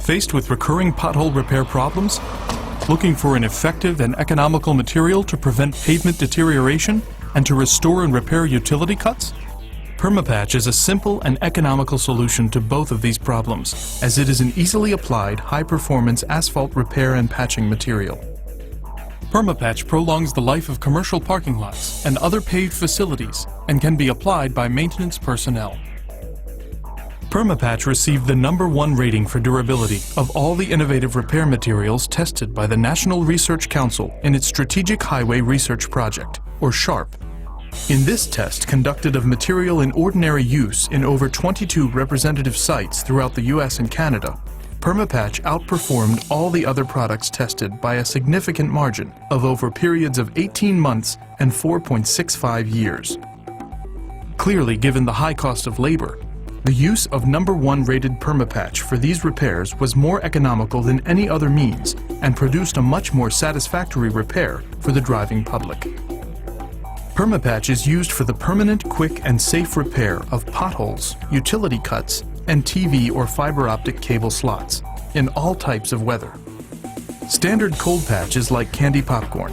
Faced with recurring pothole repair problems? Looking for an effective and economical material to prevent pavement deterioration and to restore and repair utility cuts? Perma-Patch is a simple and economical solution to both of these problems, as it is an easily applied, high-performance asphalt repair and patching material. Perma-Patch prolongs the life of commercial parking lots and other paved facilities and can be applied by maintenance personnel. Perma-Patch received the #1 rating for durability of all the innovative repair materials tested by the National Research Council in its Strategic Highway Research Project, or SHARP. In this test conducted of material in ordinary use in over 22 representative sites throughout the US and Canada, Perma-Patch outperformed all the other products tested by a significant margin of over periods of 18 months and 4.65 years. Clearly, given the high cost of labor, the use of #1 rated Perma-Patch for these repairs was more economical than any other means and produced a much more satisfactory repair for the driving public. Perma-Patch is used for the permanent, quick, and safe repair of potholes, utility cuts, and TV or fiber optic cable slots in all types of weather. Standard cold patch is like candy popcorn.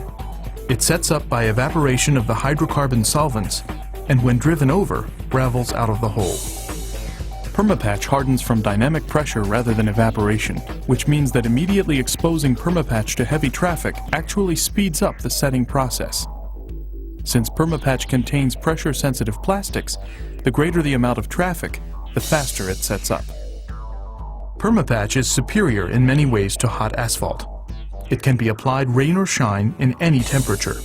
It sets up by evaporation of the hydrocarbon solvents and when driven over, ravels out of the hole. Perma-Patch hardens from dynamic pressure rather than evaporation, which means that immediately exposing Perma-Patch to heavy traffic actually speeds up the setting process. Since Perma-Patch contains pressure-sensitive plastics, the greater the amount of traffic, the faster it sets up. Perma-Patch is superior in many ways to hot asphalt. It can be applied rain or shine in any temperature,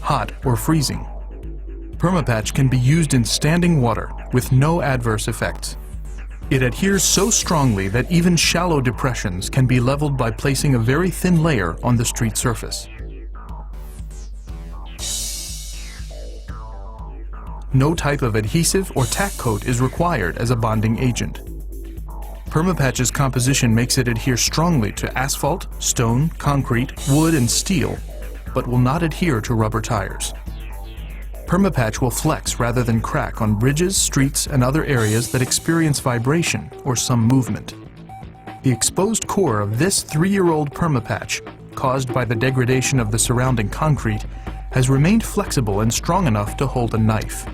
hot or freezing. Perma-Patch can be used in standing water with no adverse effects. It adheres so strongly that even shallow depressions can be leveled by placing a very thin layer on the street surface. No type of adhesive or tack coat is required as a bonding agent. Perma-Patch's composition makes it adhere strongly to asphalt, stone, concrete, wood, and steel, but will not adhere to rubber tires. Perma-Patch will flex rather than crack on bridges, streets, and other areas that experience vibration or some movement. The exposed core of this 3-year-old Perma-Patch, caused by the degradation of the surrounding concrete, has remained flexible and strong enough to hold a knife.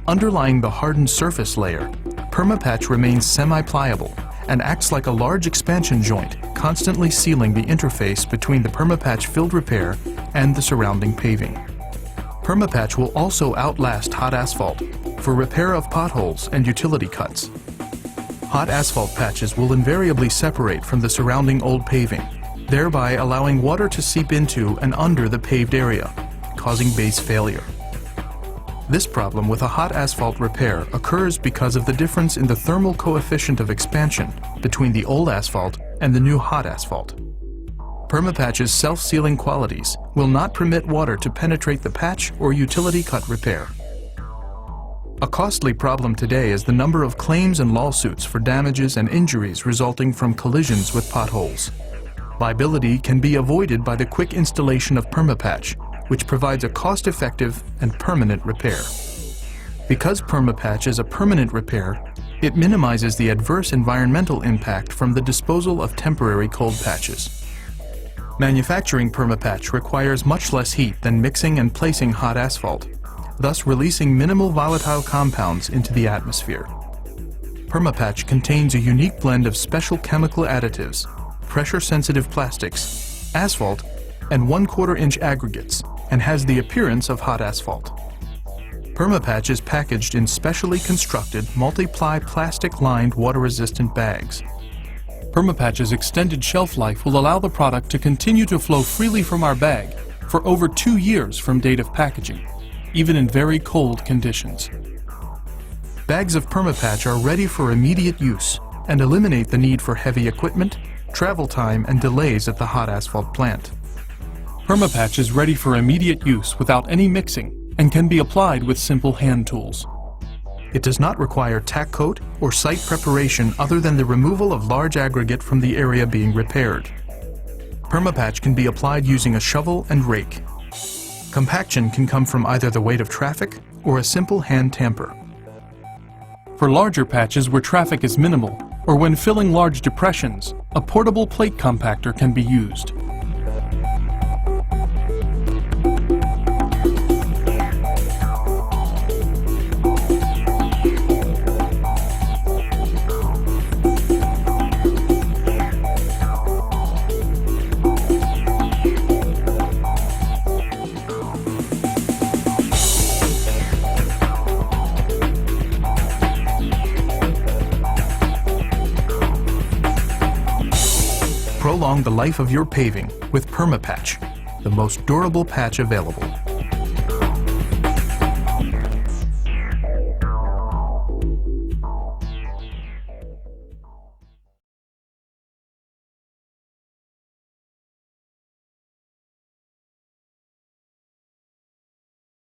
Underlying the hardened surface layer, Perma-Patch remains semi-pliable and acts like a large expansion joint, constantly sealing the interface between the Perma-Patch filled repair and the surrounding paving. Perma-Patch will also outlast hot asphalt for repair of potholes and utility cuts. Hot asphalt patches will invariably separate from the surrounding old paving, thereby allowing water to seep into and under the paved area, causing base failure. This problem with a hot asphalt repair occurs because of the difference in the thermal coefficient of expansion between the old asphalt and the new hot asphalt. Perma-Patch's self-sealing qualities will not permit water to penetrate the patch or utility cut repair. A costly problem today is the number of claims and lawsuits for damages and injuries resulting from collisions with potholes. Liability can be avoided by the quick installation of Perma-Patch, which provides a cost-effective and permanent repair. Because Perma-Patch is a permanent repair, it minimizes the adverse environmental impact from the disposal of temporary cold patches. Manufacturing Perma-Patch requires much less heat than mixing and placing hot asphalt, thus releasing minimal volatile compounds into the atmosphere. Perma-Patch contains a unique blend of special chemical additives, pressure-sensitive plastics, asphalt, and 1/4 inch aggregates, and has the appearance of hot asphalt. Perma-Patch is packaged in specially constructed multi-ply plastic-lined water-resistant bags. Perma-Patch's extended shelf life will allow the product to continue to flow freely from our bag for over 2 years from date of packaging, even in very cold conditions. Bags of Perma-Patch are ready for immediate use and eliminate the need for heavy equipment, travel time, and delays at the hot asphalt plant. Perma-Patch is ready for immediate use without any mixing and can be applied with simple hand tools. It does not require tack coat or site preparation other than the removal of large aggregate from the area being repaired. Perma-Patch can be applied using a shovel and rake. Compaction can come from either the weight of traffic or a simple hand tamper. For larger patches where traffic is minimal or when filling large depressions, a portable plate compactor can be used. Prolong the life of your paving with Perma-Patch, the most durable patch available.